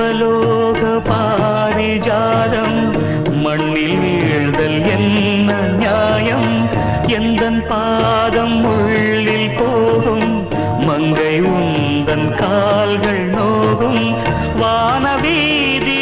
தேவலோக பாரிஜாதம் மண்ணில் வீழ்தல் என்ன நியாயம் எந்தன் பாதம் உள்ளில் போகும் மங்கை உந்தன் கால்கள் நோகும் வானவீதி